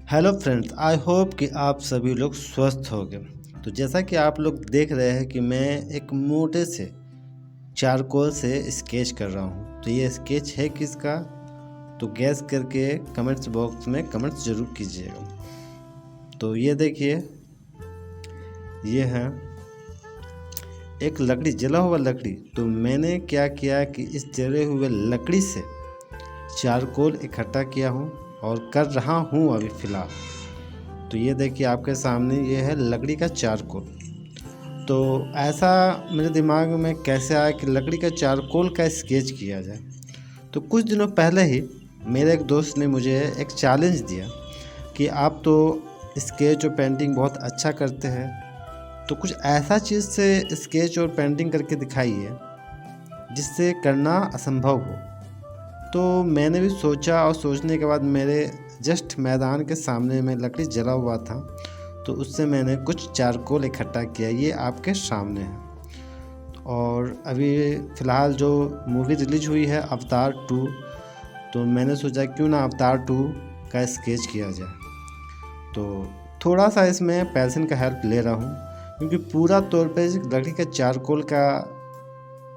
Hello friends, I hope कि आप सभी लोग स्वस्थ होंगे। तो जैसा कि आप लोग देख रहे हैं कि मैं एक मोटे से चारकोल से स्केच कर रहा हूँ। तो ये स्केच है किसका, तो गैस करके कमेंट्स बॉक्स में कमेंट्स ज़रूर कीजिएगा। तो ये देखिए, ये है एक लकड़ी, जला हुआ लकड़ी। तो मैंने क्या किया कि इस जले हुए लकड़ी से चारकोल इकट्ठा किया हूँ और कर रहा हूँ अभी फ़िलहाल। तो ये देखिए आपके सामने, ये है लकड़ी का चारकोल। तो ऐसा मेरे दिमाग में कैसे आया कि लकड़ी का चारकोल का स्केच किया जाए। तो कुछ दिनों पहले ही मेरे एक दोस्त ने मुझे एक चैलेंज दिया कि आप तो स्केच और पेंटिंग बहुत अच्छा करते हैं, तो कुछ ऐसा चीज़ से स्केच और पेंटिंग करके दिखाइए जिससे करना असंभव हो। तो मैंने भी सोचा और सोचने के बाद मेरे जस्ट मैदान के सामने में लकड़ी जला हुआ था, तो उससे मैंने कुछ चारकोल इकट्ठा किया। ये आपके सामने है। और अभी फ़िलहाल जो मूवी रिलीज हुई है अवतार 2, तो मैंने सोचा क्यों ना अवतार 2 का स्केच किया जाए। तो थोड़ा सा इसमें पेंसिल का हेल्प ले रहा हूँ, क्योंकि पूरा तौर पे लकड़ी का चारकोल का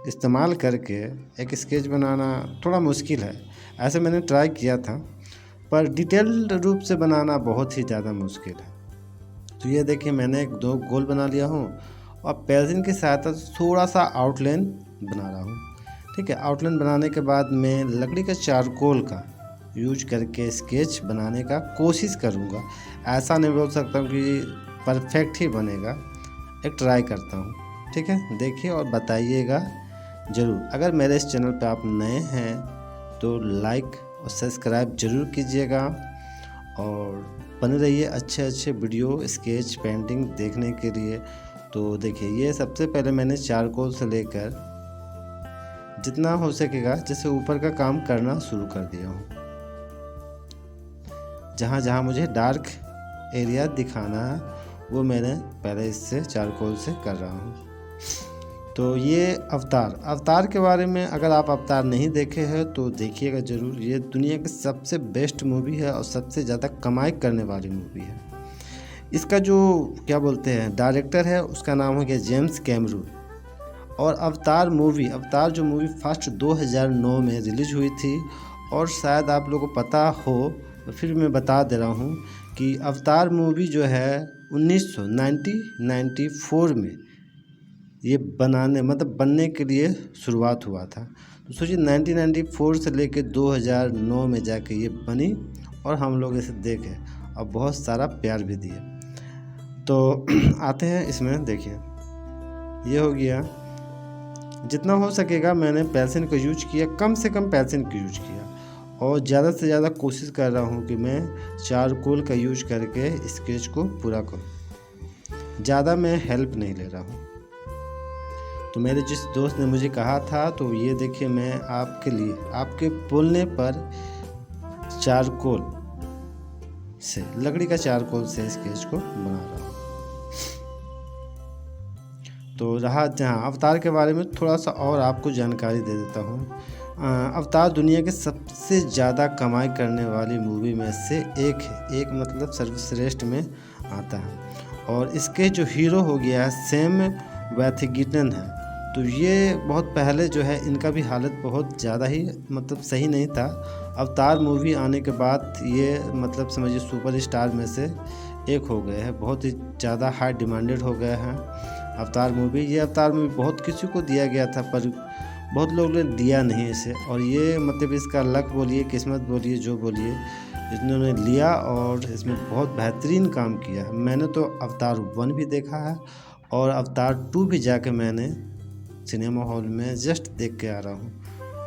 इस्तेमाल करके एक स्केच बनाना थोड़ा मुश्किल है। ऐसे मैंने ट्राई किया था, पर डिटेल्ड रूप से बनाना बहुत ही ज़्यादा मुश्किल है। तो ये देखिए, मैंने एक दो गोल बना लिया हूँ और पेंसिल की सहायता से थोड़ा सा आउटलाइन बना रहा हूँ। ठीक है, आउटलाइन बनाने के बाद मैं लकड़ी का चारकोल का यूज करके स्केच बनाने का कोशिश करूँगा। ऐसा नहीं बोल सकता हूँ कि परफेक्ट ही बनेगा, एक ट्राई करता हूँ। ठीक है, देखिए और बताइएगा ज़रूर। अगर मेरे इस चैनल पर आप नए हैं तो लाइक और सब्सक्राइब ज़रूर कीजिएगा और बने रहिए अच्छे अच्छे वीडियो स्केच पेंटिंग देखने के लिए। तो देखिए, ये सबसे पहले मैंने चारकोल से लेकर जितना हो सकेगा जैसे ऊपर का काम करना शुरू कर दिया हूँ। जहाँ जहाँ मुझे डार्क एरिया दिखाना है वो मैंने पहले इससे चारकोल से कर रहा हूँ। तो ये अवतार के बारे में अगर आप अवतार नहीं देखे हैं तो देखिएगा ज़रूर। ये दुनिया की सबसे बेस्ट मूवी है और सबसे ज़्यादा कमाई करने वाली मूवी है। इसका जो क्या बोलते हैं डायरेक्टर है, उसका नाम हो गया जेम्स कैमरून। और अवतार जो मूवी फर्स्ट 2009 में रिलीज हुई थी। और शायद आप लोगों को पता हो तो फिर मैं बता दे रहा हूँ कि अवतार मूवी जो है 1994 में ये बनने के लिए शुरुआत हुआ था। तो सोचिए 1994 से लेकर 2009 में जाके ये बनी और हम लोग इसे देखे और बहुत सारा प्यार भी दिए। तो आते हैं इसमें, देखिए ये हो गया। जितना हो सकेगा मैंने पेंसिल का यूज किया, कम से कम पेंसिल का यूज किया और ज़्यादा से ज़्यादा कोशिश कर रहा हूँ कि मैं चारकोल का यूज करके स्केच को पूरा करूँ। ज़्यादा मैं हेल्प नहीं ले रहा हूँ। तो मेरे जिस दोस्त ने मुझे कहा था, तो ये देखिए मैं आपके लिए आपके बोलने पर चारकोल से, लकड़ी का चारकोल से स्केच को बना रहा हूँ। तो रहा जहाँ अवतार के बारे में थोड़ा सा और आपको जानकारी दे देता हूँ। अवतार दुनिया के सबसे ज़्यादा कमाई करने वाली मूवी में से एक है, एक मतलब सर्वश्रेष्ठ में आता है। और इसके जो हीरो हो गया है सैम वर्थिंगटन है। तो ये बहुत पहले जो है इनका भी हालत बहुत ज़्यादा ही सही नहीं था। अवतार मूवी आने के बाद ये समझिए सुपर स्टार में से एक हो गए हैं, बहुत ही ज़्यादा हाई डिमांडेड हो गए हैं अवतार मूवी। ये अवतार मूवी बहुत किसी को दिया गया था, पर बहुत लोगों ने दिया नहीं इसे। और ये इसका लक बोलिए, किस्मत बोलिए, जो बोलिए, इन्होंने लिया और इसमें बहुत बेहतरीन काम किया है। मैंने तो अवतार 1 भी देखा है और अवतार 2 भी जाके मैंने सिनेमा हॉल में जस्ट देख के आ रहा हूँ।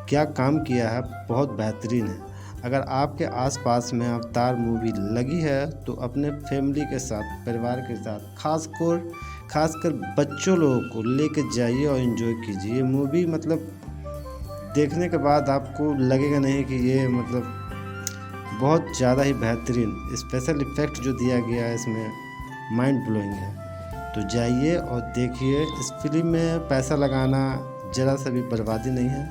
क्या काम किया है, बहुत बेहतरीन है। अगर आपके आसपास में अवतार मूवी लगी है तो अपने फैमिली के साथ, परिवार के साथ, खासकर बच्चों लोगों को लेके जाइए और एंजॉय कीजिए। ये मूवी देखने के बाद आपको लगेगा नहीं कि ये बहुत ज़्यादा ही बेहतरीन स्पेशल इफ़ेक्ट जो दिया गया है इसमें माइंड ब्लोइंग है। तो जाइए और देखिए। इस फिल्म में पैसा लगाना ज़रा सा भी बर्बादी नहीं है,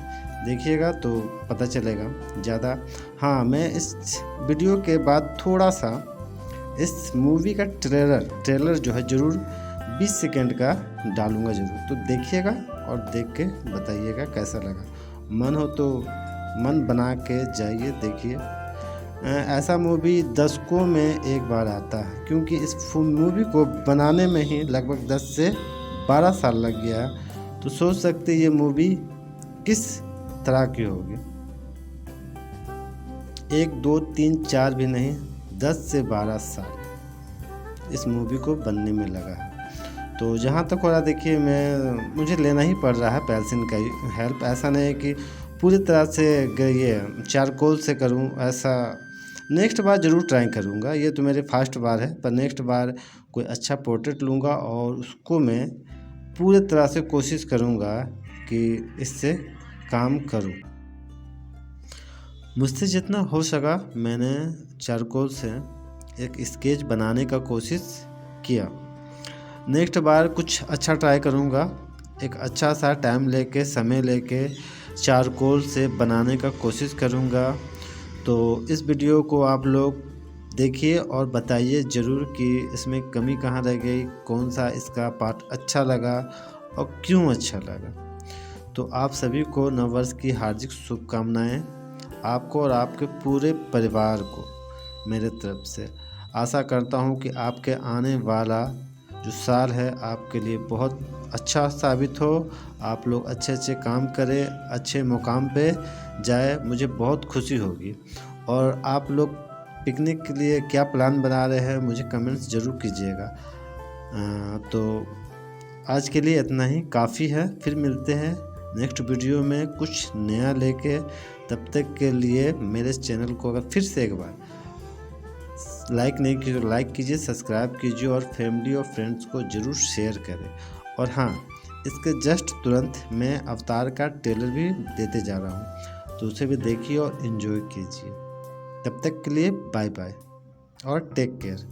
देखिएगा तो पता चलेगा ज़्यादा। हाँ, मैं इस वीडियो के बाद थोड़ा सा इस मूवी का ट्रेलर जो है ज़रूर 20 सेकंड का डालूंगा ज़रूर, तो देखिएगा और देख के बताइएगा कैसा लगा। मन हो तो मन बना के जाइए देखिए। ऐसा मूवी दशकों में एक बार आता है, क्योंकि इस मूवी को बनाने में ही लगभग 10 से 12 साल लग गया है। तो सोच सकते ये मूवी किस तरह की होगी। 1 2 3 4 भी नहीं, 10 से 12 साल इस मूवी को बनने में लगा है। तो जहाँ तक हो रहा देखिए, मुझे लेना ही पड़ रहा है पेल्सिन का हेल्प। ऐसा नहीं है कि पूरी तरह से ये चारकोल से करूँ, ऐसा नेक्स्ट बार ज़रूर ट्राई करूँगा। ये तो मेरे फर्स्ट बार है, पर नेक्स्ट बार कोई अच्छा पोर्ट्रेट लूँगा और उसको मैं पूरी तरह से कोशिश करूँगा कि इससे काम करूँ। मुझसे जितना हो सका मैंने चारकोल से एक स्केच बनाने का कोशिश किया। नेक्स्ट बार कुछ अच्छा ट्राई करूँगा, एक अच्छा सा टाइम लेके समय लेके चारकोल से बनाने का कोशिश करूँगा। तो इस वीडियो को आप लोग देखिए और बताइए ज़रूर कि इसमें कमी कहाँ रह गई, कौन सा इसका पार्ट अच्छा लगा और क्यों अच्छा लगा। तो आप सभी को नववर्ष की हार्दिक शुभकामनाएं, आपको और आपके पूरे परिवार को मेरे तरफ से। आशा करता हूं कि आपके आने वाला जो साल है आपके लिए बहुत अच्छा साबित हो, आप लोग अच्छे अच्छे काम करें, अच्छे मुकाम पे जाए, मुझे बहुत खुशी होगी। और आप लोग पिकनिक के लिए क्या प्लान बना रहे हैं मुझे कमेंट्स ज़रूर कीजिएगा। तो आज के लिए इतना ही काफ़ी है, फिर मिलते हैं नेक्स्ट वीडियो में कुछ नया लेके। तब तक के लिए मेरे चैनल को अगर फिर से एक बार लाइक नहीं कीजिए तो लाइक कीजिए, सब्सक्राइब कीजिए और फैमिली और फ्रेंड्स को ज़रूर शेयर करें। और हाँ, इसके जस्ट तुरंत मैं अवतार का ट्रेलर भी देते जा रहा हूँ, तो उसे भी देखिए और इन्जॉय कीजिए। तब तक के लिए बाय बाय और टेक केयर।